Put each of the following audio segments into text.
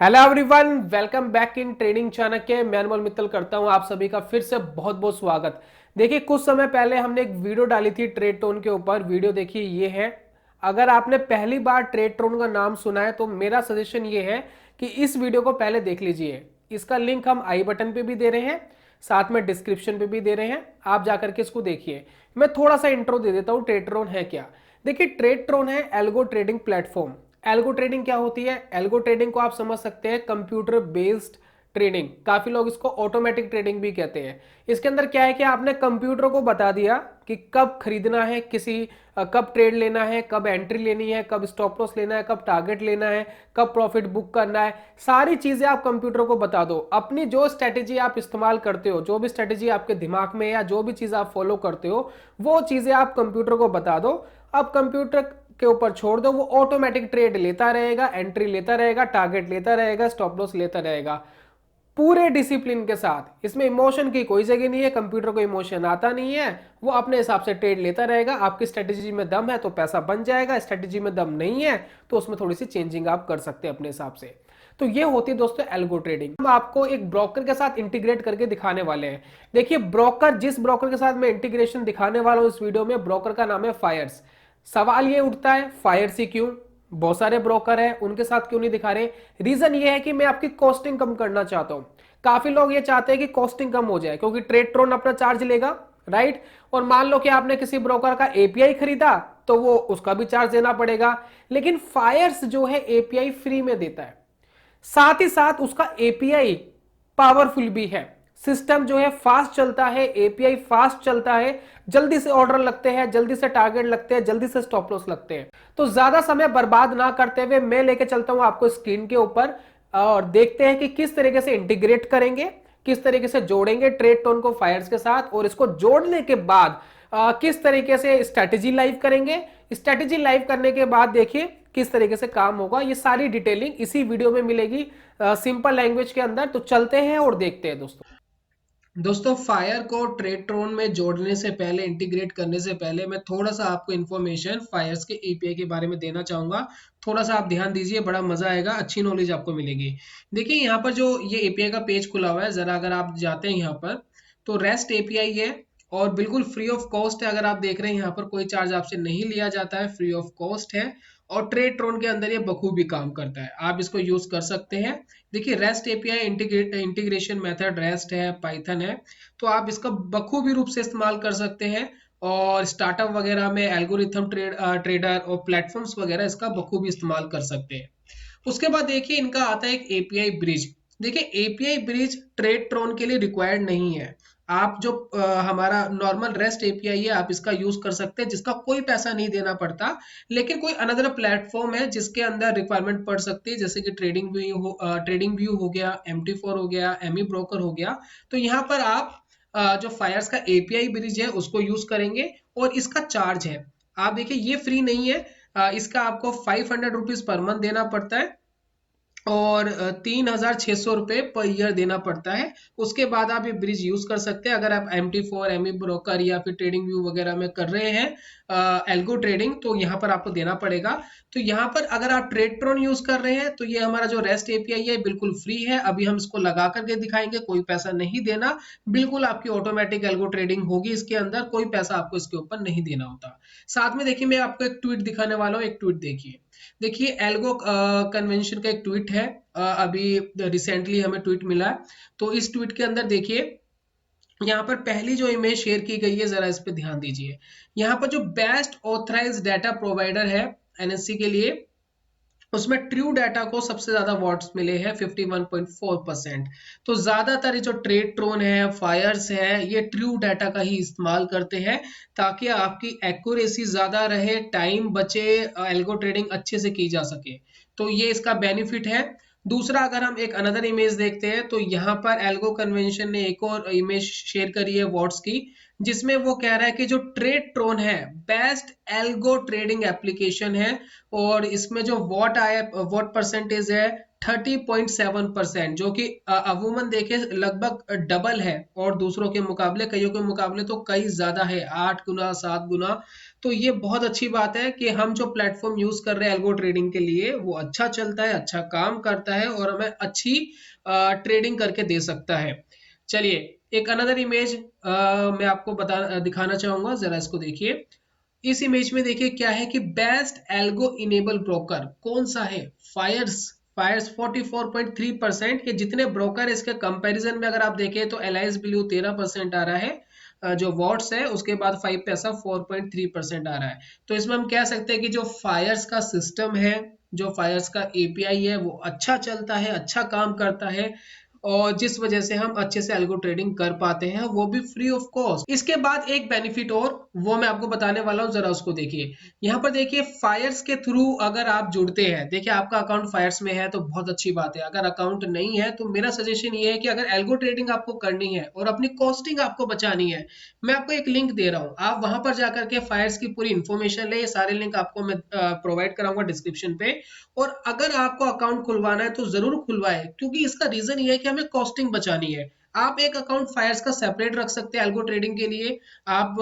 Hello everyone, welcome back in trading Chanakya. मैं अनमोल मित्तल करता हूं आप सभी का फिर से बहुत बहुत स्वागत। देखिए, कुछ समय पहले हमने एक वीडियो डाली थी ट्रेड टोन के ऊपर। वीडियो देखिए ये है। अगर आपने पहली बार ट्रेड टोन का नाम सुना है तो मेरा सजेशन ये है कि इस वीडियो को पहले देख लीजिए। इसका लिंक हम आई बटन पे भी दे रहे हैं, साथ में डिस्क्रिप्शन पे भी दे रहे हैं, आप जाकर के इसको देखिए। मैं थोड़ा सा इंट्रो दे देता हूं ट्रेड टोन है क्या। देखिए, ट्रेड टोन है algo trading platform. Algo trading क्या होती है? एल्गो ट्रेडिंग को आप समझ सकते हैं कंप्यूटर बेस्ड ट्रेडिंग। काफी लोग इसको ऑटोमेटिक ट्रेडिंग भी कहते हैं। इसके अंदर क्या है कि आपने कंप्यूटर को बता दिया कि कब खरीदना है, कब ट्रेड लेना है, कब एंट्री लेनी है, कब स्टॉप लॉस लेना है, कब टारगेट लेना है, कब प्रॉफिट बुक करना है। सारी चीजें आप कंप्यूटर को बता दो। अपनी जो स्ट्रेटेजी आप इस्तेमाल करते हो, जो भी स्ट्रेटेजी आपके दिमाग में या जो भी चीज आप फॉलो करते हो, वो चीजें आप कंप्यूटर को बता दो। अब कंप्यूटर के ऊपर छोड़ दो, वो ऑटोमेटिक ट्रेड लेता रहेगा, एंट्री लेता रहेगा, टारगेट लेता रहेगा, स्टॉप लॉस लेता रहेगा, पूरे डिसिप्लिन के साथ। इसमें इमोशन की कोई जगह नहीं है, कंप्यूटर को इमोशन आता नहीं है। वो अपने हिसाब से ट्रेड लेता रहेगा। आपकी स्ट्रेटेजी में दम है तो पैसा बन जाएगा, स्ट्रेटेजी में दम नहीं है तो उसमें थोड़ी सी चेंजिंग आप कर सकते हैं अपने हिसाब से। तो ये होती है दोस्तों एल्गो ट्रेडिंग। हम आपको एक ब्रोकर के साथ इंटीग्रेट करके दिखाने वाले हैं। देखिए, जिस ब्रोकर के साथ मैं इंटीग्रेशन दिखाने वाला हूं इस वीडियो में, ब्रोकर का नाम है फायर्स। सवाल ये उठता है फायर से क्यों? बहुत सारे ब्रोकर हैं, उनके साथ क्यों नहीं दिखा रहे? रीजन ये है कि मैं आपकी कॉस्टिंग कम करना चाहता हूं। काफी लोग ये चाहते हैं कि कॉस्टिंग कम हो जाए क्योंकि ट्रेडट्रोन अपना चार्ज लेगा, राइट। और मान लो कि आपने किसी ब्रोकर का एपीआई खरीदा तो वो उसका भी चार्ज देना पड़ेगा। लेकिन फायर्स जो है एपीआई फ्री में देता है, साथ ही साथ उसका एपीआई पावरफुल भी है। सिस्टम जो है फास्ट चलता है, एपीआई फास्ट चलता है, जल्दी से ऑर्डर लगते हैं, जल्दी से टारगेट लगते हैं, जल्दी से स्टॉप लॉस लगते हैं। तो ज्यादा समय बर्बाद ना करते हुए मैं लेके चलता हूं आपको स्क्रीन के ऊपर और देखते हैं कि किस तरीके से इंटीग्रेट करेंगे, किस तरीके से जोड़ेंगे ट्रेड टोन को फायर्स के साथ। और इसको जोड़ने के बाद किस तरीके से स्ट्रेटेजी लाइव करेंगे। स्ट्रेटेजी लाइव करने के बाद देखिए किस तरीके से काम होगा। ये सारी डिटेलिंग इसी वीडियो में मिलेगी सिंपल लैंग्वेज के अंदर। तो चलते हैं और देखते हैं दोस्तों फायर को ट्रेडट्रोन में जोड़ने से पहले, इंटीग्रेट करने से पहले मैं थोड़ा सा आपको इन्फॉर्मेशन फायर्स के एपीआई के बारे में देना चाहूंगा। थोड़ा सा आप ध्यान दीजिए, बड़ा मजा आएगा, अच्छी नॉलेज आपको मिलेगी। देखिए, यहाँ पर जो ये एपीआई का पेज खुला हुआ है, जरा अगर आप जाते हैं यहाँ पर तो रेस्ट एपीआई है और बिल्कुल फ्री ऑफ कॉस्ट है। अगर आप देख रहे हैं यहाँ पर कोई चार्ज आपसे नहीं लिया जाता है, फ्री ऑफ कॉस्ट है। और ट्रेडट्रोन के अंदर ये बखूबी काम करता है, आप इसको यूज कर सकते हैं। देखिए, rest API integration method rest है, पाइथन है, तो आप इसका बखूबी रूप से इस्तेमाल कर सकते हैं। और स्टार्टअप वगैरह में एल्गोरिथम ट्रेडर और प्लेटफॉर्म्स वगैरह इसका बखूबी इस्तेमाल कर सकते हैं। उसके बाद देखिए, इनका आता है एक एपीआई ब्रिज। देखिए, एपीआई ब्रिज ट्रेड ट्रोन के लिए रिक्वायर्ड नहीं है। आप जो हमारा नॉर्मल रेस्ट एपीआई है, आप इसका यूज कर सकते हैं, जिसका कोई पैसा नहीं देना पड़ता। लेकिन कोई अनदर प्लेटफॉर्म है जिसके अंदर रिक्वायरमेंट पड़ सकती है, जैसे कि ट्रेडिंग व्यू हो गया, MT4 हो गया, एमी ब्रोकर हो गया। तो यहाँ पर आप जो फायर्स का एपीआई ब्रिज है उसको यूज करेंगे और इसका चार्ज है। आप देखिए, ये फ्री नहीं है। इसका आपको 500 रुपीज पर मंथ देना पड़ता है और 3,600 रुपये पर ईयर देना पड़ता है। उसके बाद आप ये ब्रिज यूज कर सकते हैं। अगर आप MT4 एमी ब्रोकर या फिर ट्रेडिंग व्यू वगैरह में कर रहे हैं एल्गो ट्रेडिंग, तो यहाँ पर आपको देना पड़ेगा। तो यहाँ पर अगर आप ट्रेडट्रोन यूज कर रहे हैं तो ये हमारा जो रेस्ट एपीआई है बिल्कुल फ्री है। अभी हम इसको लगा करके दिखाएंगे, कोई पैसा नहीं देना। बिल्कुल आपकी ऑटोमेटिक एल्गो ट्रेडिंग होगी इसके अंदर, कोई पैसा आपको इसके ऊपर नहीं देना होता। साथ में देखिए, मैं आपको एक ट्वीट दिखाने वाला हूँ। एक ट्वीट देखिए। देखिए, एल्गो कन्वेंशन का एक ट्वीट है, अभी रिसेंटली हमें ट्वीट मिला। तो इस ट्वीट के अंदर देखिए, यहाँ पर पहली जो इमेज शेयर की गई है, जरा इस पे ध्यान दीजिए। यहाँ पर जो बेस्ट ऑथराइज्ड डाटा प्रोवाइडर है एनएससी के लिए, उसमें ट्रू डाटा को सबसे ज्यादा वोट्स मिले हैं 51.4%। तो ज्यादातर ये जो ट्रेड ट्रोन है, फायर्स है, ये ट्रू डाटा का ही इस्तेमाल करते हैं ताकि आपकी एक्यूरेसी ज्यादा रहे, टाइम बचे, एल्गो ट्रेडिंग अच्छे से की जा सके। तो ये इसका बेनिफिट है। दूसरा, अगर हम एक अनदर इमेज देखते हैं तो यहाँ पर एल्गो कन्वेंशन ने एक और इमेज शेयर करी है वॉट्स की, जिसमें वो कह रहा है कि जो ट्रेड ट्रोन है बेस्ट एल्गो ट्रेडिंग एप्लीकेशन है। और इसमें जो वॉट परसेंटेज है 30.7%, जो कि अमूमन देखे लगभग डबल है, और दूसरों के मुकाबले, कईयों के मुकाबले तो कई ज्यादा है, 8 गुना 7 गुना। तो ये बहुत अच्छी बात है कि हम जो प्लेटफॉर्म यूज कर रहे हैं एल्गो ट्रेडिंग के लिए वो अच्छा चलता है, अच्छा काम करता है और हमें अच्छी ट्रेडिंग करके दे सकता है। चलिए एक अनदर इमेज मैं आपको दिखाना चाहूंगा, जरा इसको देखिए। इस इमेज में देखिए क्या है कि बेस्ट एल्गो इनेबल ब्रोकर कौन सा है, फायर्स। फायर्स 44.3%। के जितने ब्रोकर इसके कंपैरिजन में अगर आप देखें तो एलाइज ब्लू 13% आ रहा है, जो वॉट्स है उसके बाद 5 पैसा 4.3% आ रहा है। तो इसमें हम कह सकते हैं कि जो फायर्स का सिस्टम है, जो फायर्स का एपीआई है वो अच्छा चलता है, अच्छा काम करता है, और जिस वजह से हम अच्छे से एल्गो ट्रेडिंग कर पाते हैं, वो भी फ्री ऑफ कॉस्ट। इसके बाद एक बेनिफिट और वो मैं आपको बताने वाला हूं, जरा उसको देखिए। यहाँ पर देखिए फायर्स के थ्रू अगर आप जुड़ते हैं, देखिए आपका अकाउंट फायर्स में है तो बहुत अच्छी बात है। अगर अकाउंट नहीं है तो मेरा सजेशन ये है कि अगर एल्गो ट्रेडिंग आपको करनी है और अपनी कॉस्टिंग आपको बचानी है, मैं आपको एक लिंक दे रहा हूँ, आप वहां पर जाकर के फायर्स की पूरी इन्फॉर्मेशन ले। ये सारे लिंक आपको मैं प्रोवाइड कराऊंगा डिस्क्रिप्शन पे। और अगर आपको अकाउंट खुलवाना है तो जरूर खुलवाए, क्योंकि इसका रीजन ये है कि हमें कॉस्टिंग बचानी है। आप एक अकाउंट फायर्स का सेपरेट रख सकते हैं एल्गो ट्रेडिंग के लिए, आप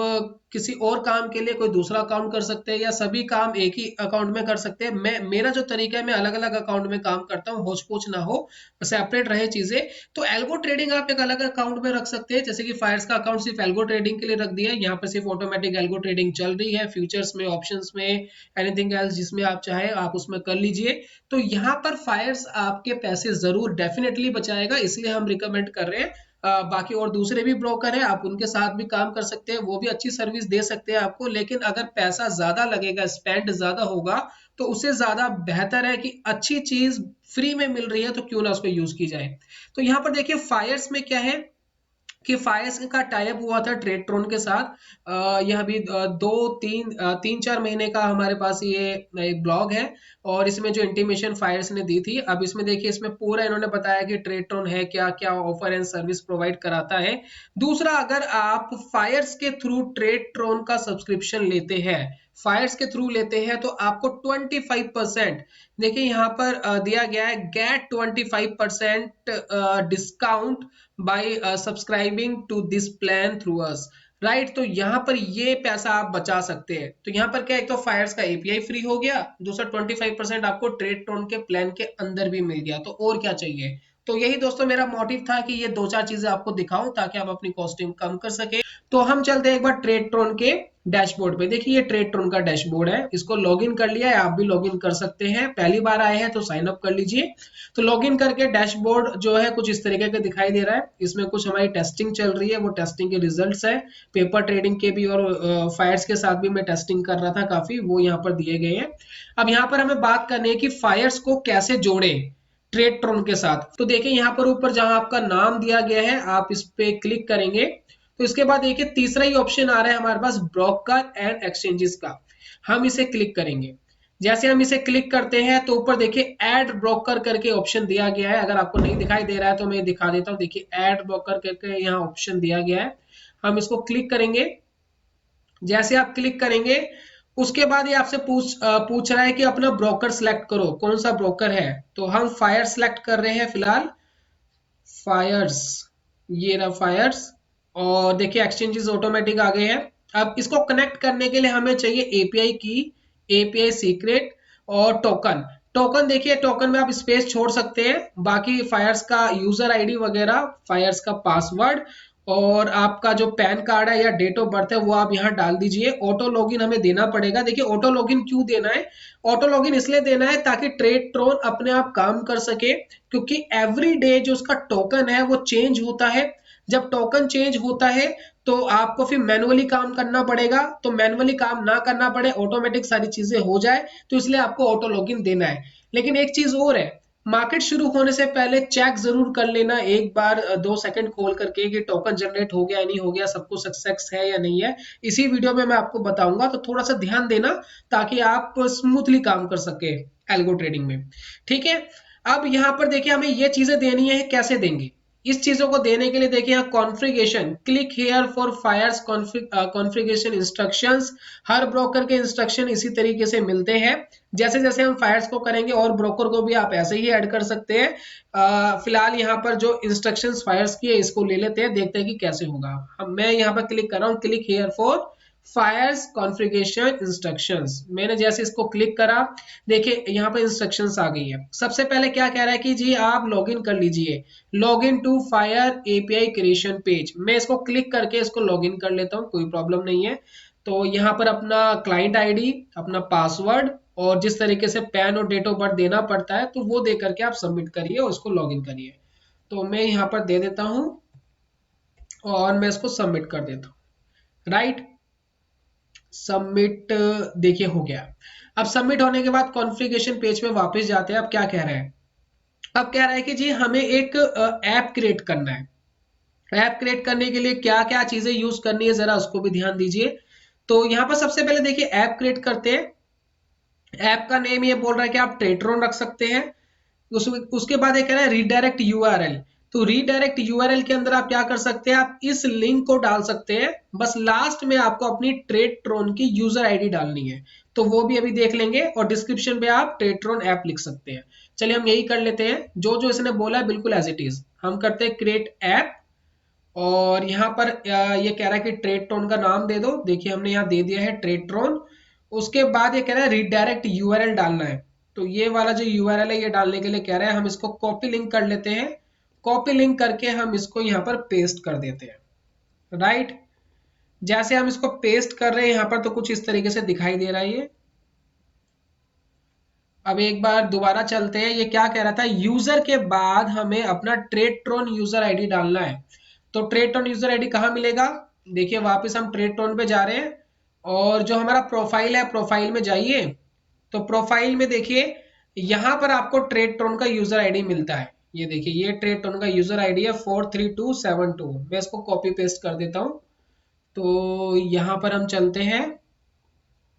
किसी और काम के लिए कोई दूसरा अकाउंट कर सकते हैं, या सभी काम एक ही अकाउंट में कर सकते हैं। मेरा जो तरीका है, मैं अलग अलग अकाउंट में काम करता हूँ, होच पोच ना हो, सेपरेट रहे चीजें। तो एल्गो ट्रेडिंग आप एक अलग अकाउंट में रख सकते हैं, जैसे कि फायर्स का अकाउंट सिर्फ एल्गो ट्रेडिंग के लिए रख दिया है, यहाँ पर सिर्फ ऑटोमेटिक एल्गो ट्रेडिंग चल रही है, फ्यूचर्स में, ऑप्शंस में, एनीथिंग एल्स जिसमें आप चाहे आप उसमें कर लीजिए। तो यहाँ पर फायर्स आपके पैसे जरूर डेफिनेटली बचाएगा, इसलिए हम रिकमेंड कर रहे हैं। बाकी और दूसरे भी ब्रोकर हैं, आप उनके साथ भी काम कर सकते हैं, वो भी अच्छी सर्विस दे सकते हैं आपको। लेकिन अगर पैसा ज्यादा लगेगा, स्पेंड ज्यादा होगा, तो उससे ज्यादा बेहतर है कि अच्छी चीज फ्री में मिल रही है तो क्यों ना उसको यूज की जाए। तो यहाँ पर देखिए फायर्स में क्या है कि फायर्स का टाइप हुआ था ट्रेडट्रोन के साथ। यह अभी तीन चार महीने का हमारे पास ये एक ब्लॉग है, और इसमें जो इंटीमेशन फायर्स ने दी थी, अब इसमें देखिए इसमें पूरा इन्होंने बताया कि ट्रेडट्रोन है क्या, क्या ऑफर एंड सर्विस प्रोवाइड कराता है। दूसरा, अगर आप फायर्स के थ्रू ट्रेडट्रोन का सब्सक्रिप्शन लेते हैं, फायर्स के थ्रू लेते हैं, तो आपको 25%, देखिए यहाँ पर दिया गया है, get 25% discount by subscribing to this plan through us, right. तो यहाँ पर ये पैसा आप बचा सकते हैं। तो यहाँ पर क्या, एक तो फायर्स का एपीआई फ्री हो गया, दूसरा 25% आपको ट्रेड टोन के प्लान के अंदर भी मिल गया, तो और क्या चाहिए। तो यही दोस्तों मेरा मोटिव था कि ये दो चार चीजें आपको दिखाऊं ताकि आप अपनी कॉस्टिंग कम कर सके। तो हम चलते हैं एक बार ट्रेडट्रॉन के डैशबोर्ड पे। देखिए ये ट्रेडट्रॉन का डैशबोर्ड है, इसको लॉगिन कर लिया है, आप भी लॉगिन कर सकते हैं, पहली बार आए हैं तो साइन अप कर लीजिए। तो लॉगिन करके डैशबोर्ड जो है कुछ इस तरीके का दिखाई दे रहा है। इसमें कुछ हमारी टेस्टिंग चल रही है, वो टेस्टिंग के रिजल्ट्स है, पेपर ट्रेडिंग के भी और फायर्स के साथ भी मैं टेस्टिंग कर रहा था काफी, वो यहाँ पर दिए गए हैं। अब यहाँ पर हमें बात करनी है कि फायर्स को कैसे जोड़े ट्रेडट्रॉन के साथ। तो देखिए यहाँ पर ऊपर जहां आपका नाम दिया गया है, आप इस पे क्लिक करेंगे तो इसके बाद देखिए तीसरा ही ऑप्शन आ रहा है हमारे पास, ब्रोकर एंड एक्सचेंजेस का। हम इसे क्लिक करेंगे। जैसे हम इसे क्लिक करते हैं तो ऊपर देखिए ऐड ब्रोकर करके ऑप्शन दिया गया है। अगर आपको नहीं दिखाई दे रहा है तो मैं दिखा देता हूँ। देखिए ऐड ब्रोकर करके यहाँ ऑप्शन दिया गया है, हम इसको क्लिक करेंगे। जैसे आप क्लिक करेंगे उसके बाद ये आपसे पूछ रहा है कि अपना ब्रोकर सिलेक्ट करो, कौन सा ब्रोकर है। तो हम फायर सिलेक्ट कर रहे हैं फिलहाल, फायर्स, ये रहा फायर्स। और देखिए एक्सचेंजेस ऑटोमेटिक आ गए हैं। अब इसको कनेक्ट करने के लिए हमें चाहिए एपीआई की, एपीआई सीक्रेट और टोकन। टोकन देखिए, टोकन में आप स्पेस छोड़ सकते हैं, बाकी फायर्स का यूजर आईडी वगैरह, फायर्स का पासवर्ड और आपका जो पैन कार्ड है या डेट ऑफ बर्थ है वो आप यहाँ डाल दीजिए। ऑटो लॉगिन हमें देना पड़ेगा। देखिए ऑटो लॉगिन क्यों देना है, ऑटो लॉगिन इसलिए देना है ताकि ट्रेडट्रॉन अपने आप काम कर सके, क्योंकि एवरी डे जो उसका टोकन है वो चेंज होता है। जब टोकन चेंज होता है तो आपको फिर मैनुअली काम करना पड़ेगा, तो मैनुअली काम ना करना पड़े, ऑटोमेटिक सारी चीजें हो जाए, तो इसलिए आपको ऑटो लॉगिन देना है। लेकिन एक चीज और है, मार्केट शुरू होने से पहले चेक जरूर कर लेना एक बार, 2 सेकंड खोल करके कि टोकन जनरेट हो गया नहीं हो गया, सबको सक्सेस है या नहीं है। इसी वीडियो में मैं आपको बताऊंगा, तो थोड़ा सा ध्यान देना ताकि आप स्मूथली काम कर सके एल्गो ट्रेडिंग में, ठीक है। अब यहाँ पर देखिए हमें ये चीजें देनी है, कैसे देंगे इस चीजों को देने के लिए देखिए यहाँ configuration, click here for Fyers configuration instructions. हर ब्रोकर के इंस्ट्रक्शन इसी तरीके से मिलते हैं। जैसे जैसे हम फायर्स को करेंगे और ब्रोकर को भी आप ऐसे ही ऐड कर सकते हैं। फिलहाल यहाँ पर जो इंस्ट्रक्शंस फायर्स की है इसको ले लेते हैं, देखते हैं कि कैसे होगा। मैं यहाँ पर क्लिक कर रहा हूँ, click here for Fyers configuration instructions. मैंने जैसे इसको क्लिक करा, देखिए यहाँ पर इंस्ट्रक्शंस आ गई है। सबसे पहले क्या कह रहा है कि जी आप लॉगिन कर लीजिए, login to Fyers API creation page. मैं इसको क्लिक करके इसको लॉगिन कर लेता हूँ, कोई प्रॉब्लम नहीं है। तो यहाँ पर अपना क्लाइंट आईडी, अपना पासवर्ड और जिस तरीके से पैन और डेट ऑफ बर्थ देना पड़ता है तो वो दे करके आप सबमिट करिए और उसको लॉगिन करिए। तो मैं यहाँ पर दे देता हूँ और मैं इसको सबमिट कर देता हूँ। राइट, सबमिट देखिए हो गया। अब सबमिट होने के बाद कॉन्फ़िगरेशन पेज पे वापस जाते हैं। अब क्या कह रहा है, अब कह रहा है कि जी हमें एक ऐप क्रिएट करना है। ऐप क्रिएट करने के लिए क्या क्या चीजें यूज करनी है जरा उसको भी ध्यान दीजिए। तो यहाँ पर सबसे पहले देखिए ऐप क्रिएट करते हैं। ऐप का नेम ये बोल रहा है कि आप ट्रेट्रॉन रख सकते हैं। उसके बाद ये कह रहा है रीडायरेक्ट यूआरएल। तो रीडायरेक्ट यूआरएल के अंदर आप क्या कर सकते हैं, आप इस लिंक को डाल सकते हैं। बस लास्ट में आपको अपनी ट्रेट्रॉन की यूजर आईडी डालनी है, तो वो भी अभी देख लेंगे। और डिस्क्रिप्शन पे आप ट्रेट्रॉन ऐप लिख सकते हैं। चलिए हम यही कर लेते हैं, जो जो इसने बोला है बिल्कुल एज इट इज हम करते हैं क्रिएट ऐप। और यहाँ पर ये कह रहा है कि ट्रेट्रॉन का नाम दे दो। देखिए हमने यहाँ दे दिया है ट्रेट्रॉन। उसके बाद ये कह रहा है रीडायरेक्ट यूआरएल डालना है। तो ये वाला जो यूआरएल है ये डालने के लिए कह रहा है, हम इसको कॉपी लिंक कर लेते हैं। कॉपी लिंक करके हम इसको यहाँ पर पेस्ट कर देते हैं। राइट, जैसे हम इसको पेस्ट कर रहे हैं यहाँ पर तो कुछ इस तरीके से दिखाई दे रहा है ये। अब एक बार दोबारा चलते हैं, ये क्या कह रहा था, यूजर के बाद हमें अपना ट्रेट्रॉन यूजर आईडी डालना है। तो ट्रेट्रॉन यूजर आईडी कहाँ मिलेगा, देखिए वापस हम ट्रेट्रॉन पे जा रहे हैं और जो हमारा प्रोफाइल है प्रोफाइल में जाइए। तो प्रोफाइल में देखिए यहाँ पर आपको ट्रेट्रॉन का यूजर आईडी मिलता है। ये देखिए ये ट्रेट्रॉन का यूजर आईडी है 43272। मैं इसको कॉपी पेस्ट कर देता हूँ। तो यहाँ पर हम चलते हैं।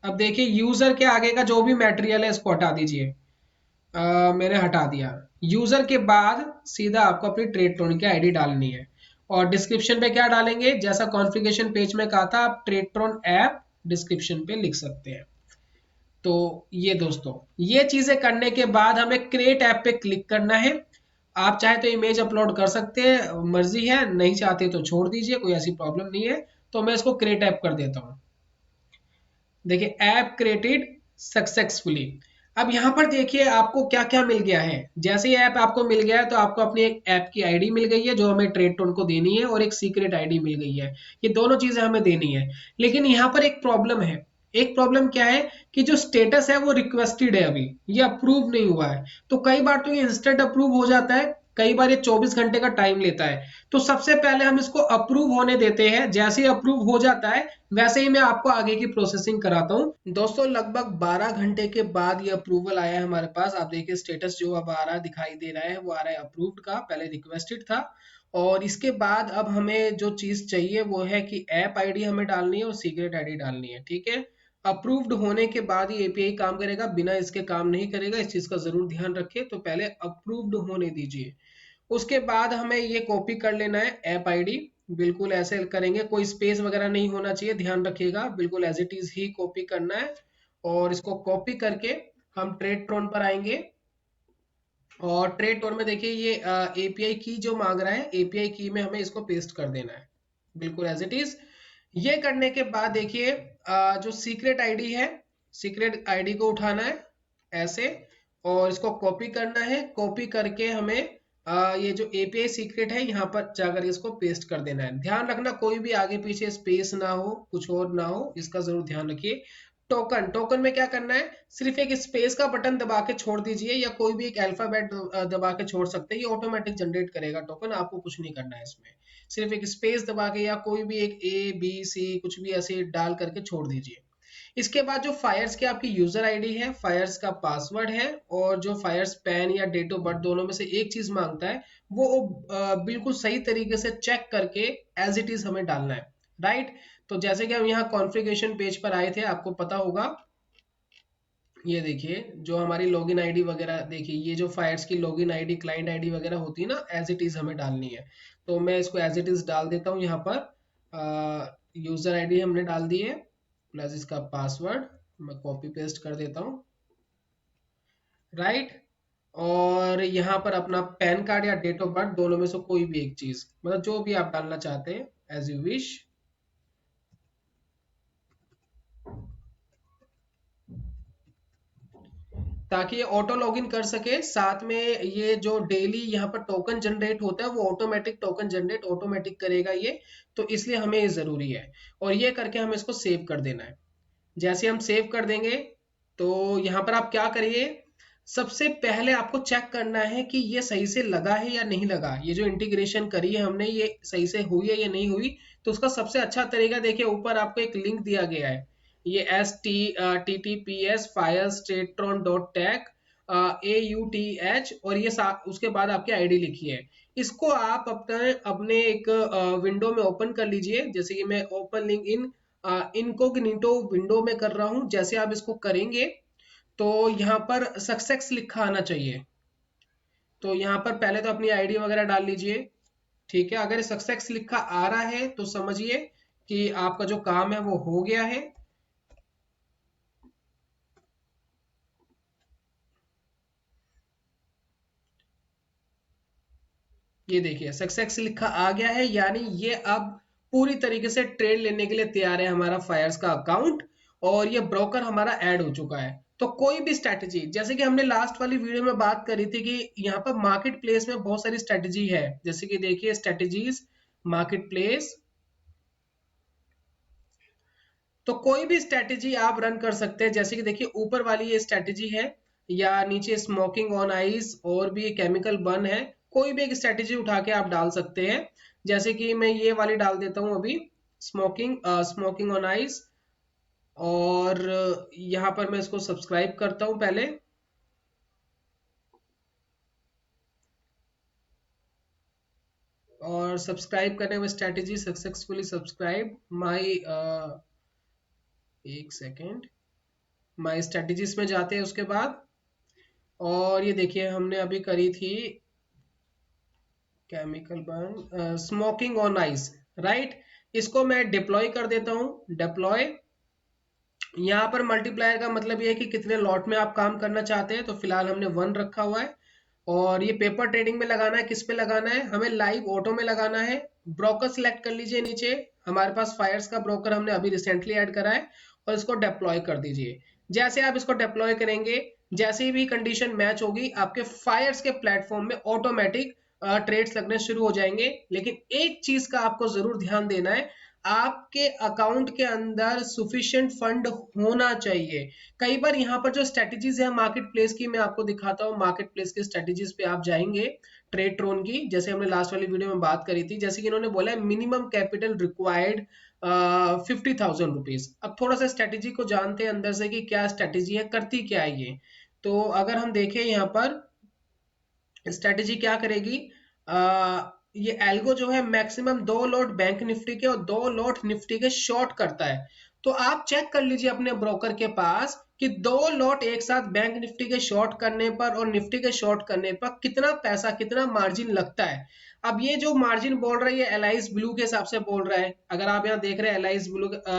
अब देखिए यूजर के आगे का जो भी मटेरियल है इसको हटा दीजिए। मैंने हटा दिया। यूजर के बाद सीधा आपको अपनी ट्रेट्रॉन की आईडी डालनी है। और डिस्क्रिप्शन पे क्या डालेंगे, जैसा कॉन्फ़िगरेशन पेज में कहा था, आप ट्रेट्रॉन ऐप डिस्क्रिप्शन पे लिख सकते हैं। तो ये दोस्तों, ये चीजें करने के बाद हमें क्रिएट ऐप पे क्लिक करना है। आप चाहे तो इमेज अपलोड कर सकते हैं, मर्जी है, नहीं चाहते तो छोड़ दीजिए, कोई ऐसी प्रॉब्लम नहीं है। तो मैं इसको क्रिएट ऐप कर देता हूँ। देखिए ऐप क्रिएटेड सक्सेसफुली। अब यहाँ पर देखिए आपको क्या क्या मिल गया है। जैसे ही ऐप आपको मिल गया है तो आपको अपनी एक ऐप की आईडी मिल गई है जो हमें ट्रेट्रॉन को देनी है, और एक सीक्रेट आईडी मिल गई है। ये दोनों चीजें हमें देनी है। लेकिन यहाँ पर एक प्रॉब्लम है। एक प्रॉब्लम क्या है कि जो स्टेटस है वो रिक्वेस्टेड है, अभी ये अप्रूव नहीं हुआ है। तो कई बार तो ये इंस्टेंट अप्रूव हो जाता है, कई बार ये 24 घंटे का टाइम लेता है। तो सबसे पहले हम इसको अप्रूव होने देते हैं। जैसे ही अप्रूव हो जाता है वैसे ही मैं आपको आगे की प्रोसेसिंग कराता हूँ। दोस्तों लगभग 12 घंटे के बाद ये अप्रूवल आया है हमारे पास। आप देखिए स्टेटस जो अब आ रहा है, दिखाई दे रहा है, वो आ रहा है अप्रूव्ड का, पहले रिक्वेस्टेड था। और इसके बाद अब हमें जो चीज चाहिए वो है कि ऐप आईडी हमें डालनी है और सीक्रेट आईडी डालनी है। ठीक है, अप्रूव्ड होने के बाद ही एपीआई काम करेगा, बिना इसके काम नहीं करेगा। इस चीज का जरूर ध्यान रखिए। तो पहले अप्रूव्ड होने दीजिए। उसके बाद हमें ये कॉपी कर लेना है ऐप आईडी। बिल्कुल ऐसे करेंगे, कोई स्पेस वगैरह नहीं होना चाहिए, ध्यान रखिएगा, बिल्कुल एज इट इज ही कॉपी करना है। और इसको कॉपी करके हम ट्रेट्रॉन पर आएंगे। और ट्रेट्रॉन में देखिए ये एपीआई की जो मांग रहा है, एपीआई की में हमें इसको पेस्ट कर देना है, बिल्कुल एज इट इज। ये करने के बाद देखिए जो सीक्रेट आईडी है, सीक्रेट आईडी को उठाना है ऐसे, और इसको कॉपी करना है। कॉपी करके हमें ये जो एपीआई सीक्रेट है यहाँ पर जाकर इसको पेस्ट कर देना है। ध्यान रखना कोई भी आगे पीछे स्पेस ना हो, कुछ और ना हो, इसका जरूर ध्यान रखिए। टोकन, टोकन में क्या करना है, सिर्फ एक स्पेस का बटन दबा के छोड़ दीजिए, या कोई भी एक अल्फाबेट दबा के छोड़ सकते हैं, ये ऑटोमेटिक जनरेट करेगा टोकन। आपको कुछ नहीं करना है इसमें, सिर्फ एक स्पेस दबा के या कोई भी एक ए बी सी कुछ भी ऐसे डाल करके छोड़ दीजिए। इसके बाद जो फायर्स की आपकी यूजर आईडी है, फायर्स का पासवर्ड है, और जो फायर्स पैन या डेट ऑफ बर्थ दोनों में से एक चीज मांगता है, वो बिल्कुल सही तरीके से चेक करके एज इट इज हमें डालना है। राइट, तो जैसे कि हम यहाँ कॉन्फ़िगरेशन पेज पर आए थे, आपको पता होगा ये देखिए जो हमारी लॉगिन आईडी वगैरह, देखिए ये जो फायर्स की लॉगिन आईडी क्लाइंट आईडी वगैरह होती है ना, एज इट इज हमें डालनी है। तो मैं इसको एज इट इज डाल देता हूँ यहाँ पर। यूजर आईडी हमने डाल दी है प्लस इसका पासवर्ड मैं कॉपी पेस्ट कर देता हूँ, राइट। और यहाँ पर अपना पैन कार्ड या डेट ऑफ बर्थ दोनों में से कोई भी एक चीज, मतलब जो भी आप डालना चाहते हैं एज यू विश। ताकि ये ऑटो लॉगिन कर सके, साथ में ये जो डेली यहाँ पर टोकन जनरेट होता है वो ऑटोमेटिक टोकन जनरेट ऑटोमेटिक करेगा ये। तो इसलिए हमें ये जरूरी है, और ये करके हमें इसको सेव कर देना है। जैसे हम सेव कर देंगे तो यहाँ पर आप क्या करिए, सबसे पहले आपको चेक करना है कि ये सही से लगा है या नहीं लगा, ये जो इंटीग्रेशन करी है हमने ये सही से हुई है या नहीं हुई। तो उसका सबसे अच्छा तरीका देखिए, ऊपर आपको एक लिंक दिया गया है, ये HTTPS firestratron.tech और ये उसके बाद आपकी आईडी लिखी है। इसको आप अपने अपने एक विंडो में ओपन कर लीजिए, जैसे कि मैं open link in incognito window में कर रहा हूं। जैसे आप इसको करेंगे तो यहाँ पर सक्सेस लिखा आना चाहिए। तो यहाँ पर पहले तो अपनी आईडी वगैरह डाल लीजिए, ठीक है। अगर सक्सेस लिखा आ रहा है तो समझिए कि आपका जो काम है वो हो गया है। ये देखिए सक्सेस लिखा आ गया है, यानी ये अब पूरी तरीके से ट्रेड लेने के लिए तैयार है हमारा फायर्स का अकाउंट, और ये ब्रोकर हमारा ऐड हो चुका है। तो कोई भी स्ट्रैटेजी, जैसे कि हमने लास्ट वाली वीडियो में बात करी थी कि यहाँ पर मार्केट प्लेस में बहुत सारी स्ट्रैटेजी है, जैसे कि देखिए स्ट्रैटेजीज मार्केट प्लेस। तो कोई भी स्ट्रैटेजी आप रन कर सकते हैं, जैसे कि देखिए ऊपर वाली ये स्ट्रैटेजी है, या नीचे स्मोकिंग ऑन आइस और भी केमिकल बर्न है। कोई भी एक स्ट्रैटेजी उठा के आप डाल सकते हैं, जैसे कि मैं ये वाली डाल देता हूं अभी, स्मोकिंग ऑन आइस। और यहाँ पर मैं इसको सब्सक्राइब करता हूं पहले, और सब्सक्राइब करने में स्ट्रैटेजी सक्सेसफुली सब्सक्राइब माई, एक सेकेंड, माई स्ट्रैटेजीज में जाते हैं उसके बाद। और ये देखिए हमने अभी करी थी chemical burn smoking on ice, right. इसको मैं डिप्लॉय कर देता हूं, डिप्लॉय। यहाँ पर मल्टीप्लायर का मतलब ये है कि कितने लॉट में आप काम करना चाहते हैं, तो फिलहाल हमने 1 रखा हुआ है। और ये पेपर ट्रेडिंग में लगाना है, किस पे लगाना है, हमें लाइव ऑटो में लगाना है। ब्रोकर सिलेक्ट कर लीजिए नीचे, हमारे पास फायर्स का ब्रोकर हमने अभी रिसेंटली ऐड करा है, और इसको डिप्लॉय कर दीजिए। जैसे आप इसको डिप्लॉय करेंगे, जैसे भी कंडीशन मैच होगी आपके फायर्स के प्लेटफॉर्म में ऑटोमेटिक ट्रेड्स लगने शुरू हो जाएंगे। लेकिन एक चीज का आपको जरूर ध्यान देना है, आपके अकाउंट के अंदर सफिशिएंट फंड होना चाहिए। कई बार यहाँ पर जो स्ट्रेटेजीज है मार्केट प्लेस की, मैं आपको दिखाता हूँ। मार्केट प्लेस की स्ट्रेटेजीज पे आप जाएंगे, ट्रेड ट्रोन की, जैसे हमने लास्ट वाली वीडियो में बात करी थी, जैसे कि इन्होंने बोला है मिनिमम कैपिटल रिक्वायर्ड 50,000 रुपीज। अब थोड़ा सा स्ट्रेटेजी को जानते हैं अंदर से कि क्या स्ट्रेटेजी है, करती क्या है ये। तो अगर हम देखें यहाँ पर स्ट्रेटेजी क्या करेगी, ये एल्गो जो है मैक्सिमम 2 लॉट बैंक निफ्टी के और 2 लॉट निफ्टी के शॉर्ट करता है। तो आप चेक कर लीजिए अपने ब्रोकर के पास कि 2 लॉट एक साथ बैंक निफ्टी के शॉर्ट करने पर और निफ्टी के शॉर्ट करने पर कितना पैसा, कितना मार्जिन लगता है। अब ये जो मार्जिन बोल रहा है ये एलाइस ब्लू के हिसाब से बोल रहा है। अगर आप यहाँ देख रहे हैं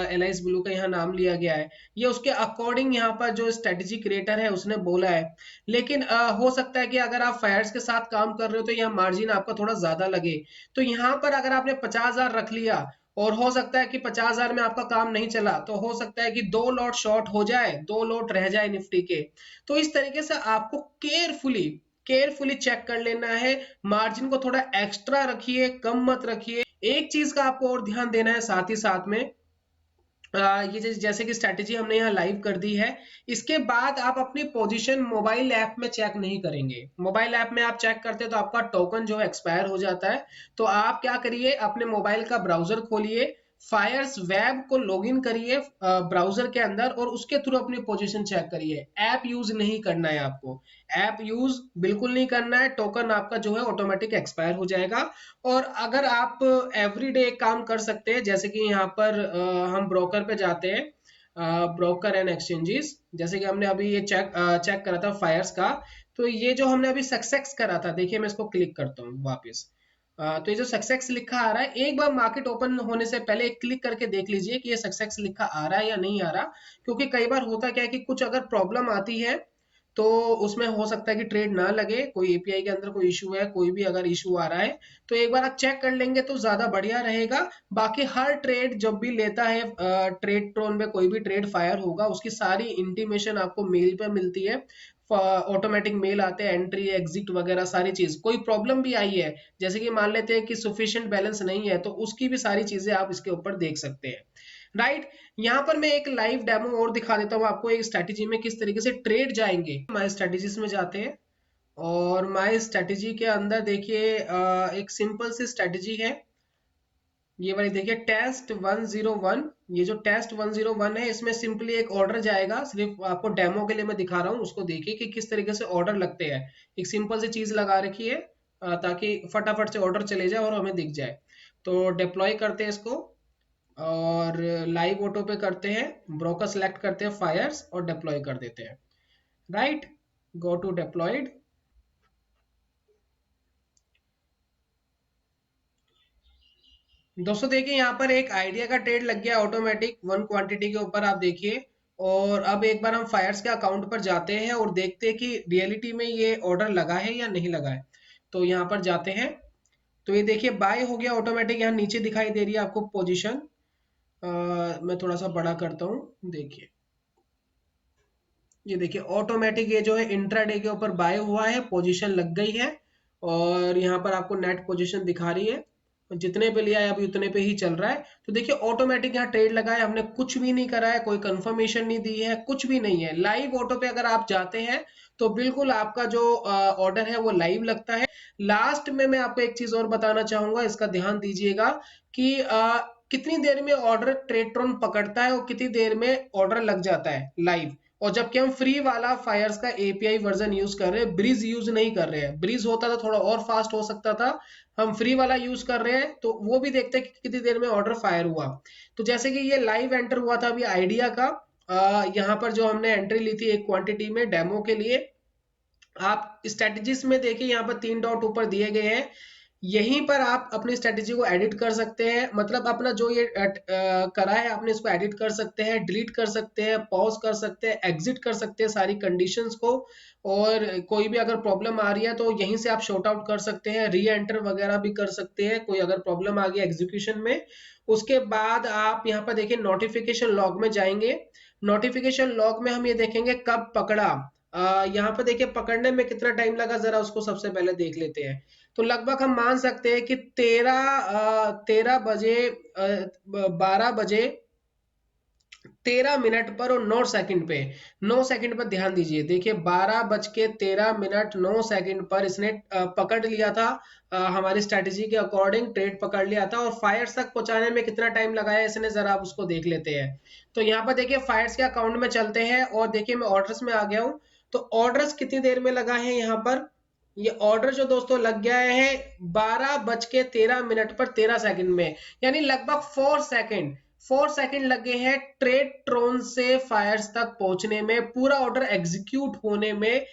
एलाइस ब्लू का यहाँ नाम लिया गया है, ये उसके अकॉर्डिंग यहाँ पर जो स्ट्रेटेजी क्रिएटर है उसने बोला है। लेकिन हो सकता है कि अगर आप फायर्स के साथ काम कर रहे हो तो यहाँ मार्जिन आपका थोड़ा ज्यादा लगे। तो यहाँ पर अगर आपने 50,000 रख लिया, और हो सकता है कि 50,000 में आपका काम नहीं चला, तो हो सकता है कि 2 लॉट शॉर्ट हो जाए, 2 लॉट रह जाए निफ्टी के। तो इस तरीके से आपको केयरफुली केयरफुली चेक कर लेना है। मार्जिन को थोड़ा एक्स्ट्रा रखिए, कम मत रखिए। एक चीज का आपको और ध्यान देना है साथ ही साथ में, ये जैसे कि स्ट्रैटेजी हमने यहाँ लाइव कर दी है, इसके बाद आप अपनी पोजीशन मोबाइल ऐप में चेक नहीं करेंगे। मोबाइल ऐप में आप चेक करते हैं तो आपका टोकन जो है एक्सपायर हो जाता है। तो आप क्या करिए, अपने मोबाइल का ब्राउजर खोलिए, फायर्स वेब को लॉगिन करिए ब्राउजर के अंदर, और उसके थ्रू अपनी पोजीशन चेक करिए। ऐप यूज नहीं करना है आपको, ऐप यूज बिल्कुल नहीं करना है, टोकन आपका जो है ऑटोमेटिक एक्सपायर हो जाएगा। और अगर आप एवरीडे काम कर सकते हैं, जैसे कि यहाँ पर हम ब्रोकर पे जाते हैं, ब्रोकर एंड एक्सचेंजेस, जैसे कि हमने अभी ये चेक करा था फायर्स का। तो ये जो हमने अभी सक्सेस करा था, देखिए मैं इसको क्लिक करता हूँ वापस। तो ये जो सक्सेस लिखा आ रहा है, एक बार मार्केट ओपन होने से पहले एक क्लिक करके देख लीजिए कि ये सक्सेस लिखा आ रहा है या नहीं आ रहा। क्योंकि कई बार होता क्या है कि कुछ अगर प्रॉब्लम आती है तो उसमें हो सकता है कि ट्रेड ना लगे, कोई एपीआई के अंदर कोई इशू है, कोई भी अगर इशू आ रहा है तो एक बार आप चेक कर लेंगे तो ज्यादा बढ़िया रहेगा। बाकी हर ट्रेड जब भी लेता है ट्रेड ट्रोन में कोई भी ट्रेड फायर होगा, उसकी सारी इंटीमेशन आपको मेल पे मिलती है। ऑटोमेटिक मेल आते हैं, एंट्री एग्जिट वगैरह सारी चीज। कोई प्रॉब्लम भी आई है, जैसे कि मान लेते हैं कि सफिशिएंट बैलेंस नहीं है, तो उसकी भी सारी चीजें आप इसके ऊपर देख सकते हैं, राइट। यहाँ पर मैं एक लाइव डेमो और दिखा देता हूँ आपको, एक स्ट्रैटेजी में किस तरीके से ट्रेड जाएंगे। माई स्ट्रैटेजीज में जाते हैं और माई स्ट्रैटेजी के अंदर देखिए एक सिंपल सी स्ट्रैटेजी है, ये वाली देखिए टेस्ट 101। ये जो टेस्ट 101 है, इसमें सिंपली एक ऑर्डर जाएगा। सिर्फ आपको डेमो के लिए मैं दिखा रहा हूँ, उसको देखिए कि किस तरीके से ऑर्डर लगते हैं। एक सिंपल सी चीज लगा रखी है ताकि फटाफट से ऑर्डर चले जाए और हमें दिख जाए। तो डिप्लॉय करते हैं इसको और लाइव ऑटो पे करते हैं, ब्रोकर सेलेक्ट करते हैं फायर्स और डिप्लॉय कर देते हैं, राइट। Go to diploid. दोस्तों देखिए यहाँ पर एक आइडिया का ट्रेड लग गया ऑटोमेटिक वन क्वांटिटी के ऊपर, आप देखिए। और अब एक बार हम फायर्स के अकाउंट पर जाते हैं और देखते हैं कि रियलिटी में ये ऑर्डर लगा है या नहीं लगा है। तो यहाँ पर जाते हैं तो ये देखिए बाय हो गया ऑटोमेटिक, यहाँ नीचे दिखाई दे रही है आपको पोजीशन। मैं थोड़ा सा बड़ा करता हूँ, देखिए ये देखिए ऑटोमेटिक ये जो है इंट्राडे के ऊपर बाय हुआ है, पोजीशन लग गई है। और यहाँ पर आपको नेट पोजीशन दिखा रही है, जितने पे लिया है अभी उतने पे ही चल रहा है। तो देखिए ऑटोमेटिक यहाँ ट्रेड लगा है, हमने कुछ भी नहीं करा है, कोई कंफर्मेशन नहीं दी है, कुछ भी नहीं है। लाइव ऑटो पे अगर आप जाते हैं तो बिल्कुल आपका जो ऑर्डर है वो लाइव लगता है। लास्ट में मैं आपको एक चीज और बताना चाहूंगा, इसका ध्यान दीजिएगा कि कितनी देर में ऑर्डर ट्रेडट्रॉन पकड़ता है और कितनी देर में ऑर्डर लग जाता है लाइव। और जबकि हम फ्री वाला फायर्स का एपीआई वर्जन यूज कर रहे हैं, ब्रीज यूज नहीं कर रहे हैं। ब्रीज होता तो थोड़ा और फास्ट हो सकता था, हम फ्री वाला यूज कर रहे हैं। तो वो भी देखते हैं कि कितनी देर में ऑर्डर फायर हुआ। तो जैसे कि ये लाइव एंटर हुआ था अभी आइडिया का, यहाँ पर जो हमने एंट्री ली थी एक क्वांटिटी में डेमो के लिए। आप स्ट्रेटजीज में देखिए यहाँ पर 3 डॉट ऊपर दिए गए हैं, यहीं पर आप अपनी स्ट्रेटेजी को एडिट कर सकते हैं। मतलब अपना जो ये करा है आपने, इसको एडिट कर सकते हैं, डिलीट कर सकते हैं, पॉज कर सकते हैं, एग्जिट कर सकते हैं सारी कंडीशंस को। और कोई भी अगर प्रॉब्लम आ रही है तो यहीं से आप शॉर्ट आउट कर सकते हैं, री एंटर वगैरह भी कर सकते हैं कोई अगर प्रॉब्लम आ गई एग्जीक्यूशन में। उसके बाद आप यहाँ पर देखिए नोटिफिकेशन लॉग में जाएंगे। नोटिफिकेशन लॉग में हम ये देखेंगे कब पकड़ा। यहाँ पर देखिए पकड़ने में कितना टाइम लगा, जरा उसको सबसे पहले देख लेते हैं। तो लगभग हम मान सकते हैं कि 13 बजे 12 बजे 13 मिनट पर और 9 सेकंड पे, 9 सेकंड पर ध्यान दीजिए। देखिए 12 बज के 13 मिनट 9 सेकंड पर इसने पकड़ लिया था, हमारी स्ट्रेटेजी के अकॉर्डिंग ट्रेड पकड़ लिया था। और फायर्स तक पहुंचाने में कितना टाइम लगाया इसने, जरा आप उसको देख लेते हैं। तो यहाँ पर देखिए फायर्स के अकाउंट में चलते हैं और देखिए मैं ऑर्डर्स में आ गया हूँ। तो ऑर्डर्स कितनी देर में लगा है यहाँ पर, ये ऑर्डर जो दोस्तों लग गया है 12 बज के 13 मिनट पर 13 सेकंड में, यानी लगभग 4 सेकंड लगे हैं ट्रेड ट्रोन से फायर्स तक पहुंचने में। पूरा ऑर्डर एग्जीक्यूट होने में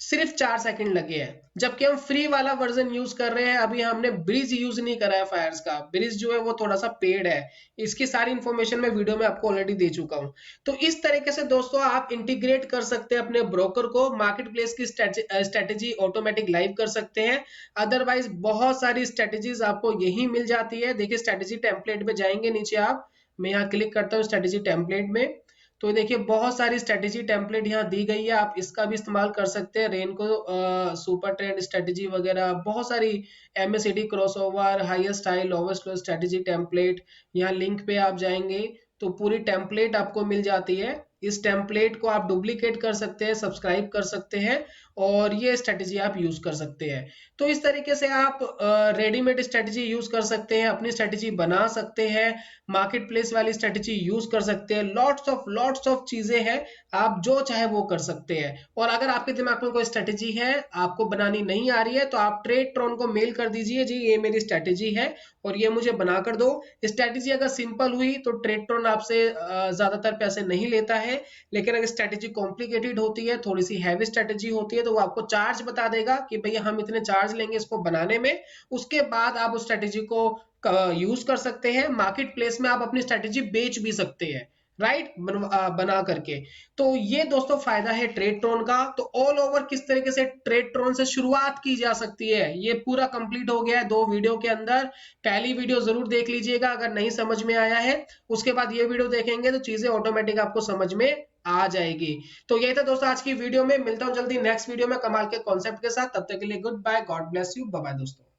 सिर्फ 4 सेकंड लगे हैं। जबकि हम फ्री वाला वर्जन यूज कर रहे हैं, अभी हमने ब्रिज यूज नहीं करा है फायर्स का। ब्रिज जो है वो थोड़ा सा पेड है, इसकी सारी इंफॉर्मेशन मैं वीडियो में आपको ऑलरेडी दे चुका हूं। तो इस तरीके से दोस्तों आप इंटीग्रेट कर सकते हैं अपने ब्रोकर को, मार्केट प्लेस की स्ट्रेटेजी ऑटोमेटिक लाइव कर सकते हैं। अदरवाइज बहुत सारी स्ट्रेटेजीज आपको यही मिल जाती है। देखिए स्ट्रेटेजी टेम्पलेट में जाएंगे नीचे आप, मैं यहाँ क्लिक करता हूँ स्ट्रेटेजी टेम्पलेट में। तो देखिए बहुत सारी स्ट्रेटेजी टेम्पलेट यहाँ दी गई है, आप इसका भी इस्तेमाल कर सकते हैं। रेन को सुपर ट्रेंड स्ट्रेटेजी वगैरह बहुत सारी, MSCD crossover, highest high lowest low strategy template, यहाँ लिंक पे आप जाएंगे तो पूरी टेम्पलेट आपको मिल जाती है। इस टेम्पलेट को आप डुप्लीकेट कर सकते हैं, सब्सक्राइब कर सकते हैं और ये स्ट्रेटेजी आप यूज कर सकते हैं। तो इस तरीके से आप रेडीमेड स्ट्रेटेजी यूज कर सकते हैं, अपनी स्ट्रेटेजी बना सकते हैं, मार्केट प्लेस वाली स्ट्रेटेजी यूज कर सकते हैं। लॉट्स ऑफ चीजें हैं, आप जो चाहे वो कर सकते हैं। और अगर आपके दिमाग में कोई स्ट्रेटेजी है, आपको बनानी नहीं आ रही है, तो आप ट्रेडट्रॉन को मेल कर दीजिए, जी ये मेरी स्ट्रेटेजी है और ये मुझे बना कर दो। स्ट्रेटेजी अगर सिंपल हुई तो ट्रेडट्रॉन आपसे ज्यादातर पैसे नहीं लेता है, लेकिन अगर स्ट्रेटेजी कॉम्प्लिकेटेड होती है, थोड़ी सी हैवी स्ट्रेटेजी होती है, तो वो आपको चार्ज बता देगा कि भैया हम इतने चार्ज लेंगे इसको बनाने में। उसके बाद आप उस स्ट्रेटेजी को यूज कर सकते हैं। मार्केट प्लेस में आप अपनी स्ट्रेटेजी बेच भी सकते हैं, राइट, बना करके। तो ये दोस्तों फायदा है ट्रेडट्रॉन का। तो ऑल ओवर किस तरीके से ट्रेडट्रॉन से शुरुआत की जा सकती है, ये पूरा कंप्लीट हो गया है 2 वीडियो के अंदर। पहली वीडियो जरूर देख लीजिएगा अगर नहीं समझ में आया है, उसके बाद ये वीडियो देखेंगे तो चीजें ऑटोमेटिक आपको समझ में आ जाएगी। तो यही था दोस्तों आज की वीडियो में। मिलता हूं जल्दी नेक्स्ट वीडियो में कमाल के कॉन्सेप्ट के साथ। तब तक के लिए good bye, God bless you, bye bye दोस्तों।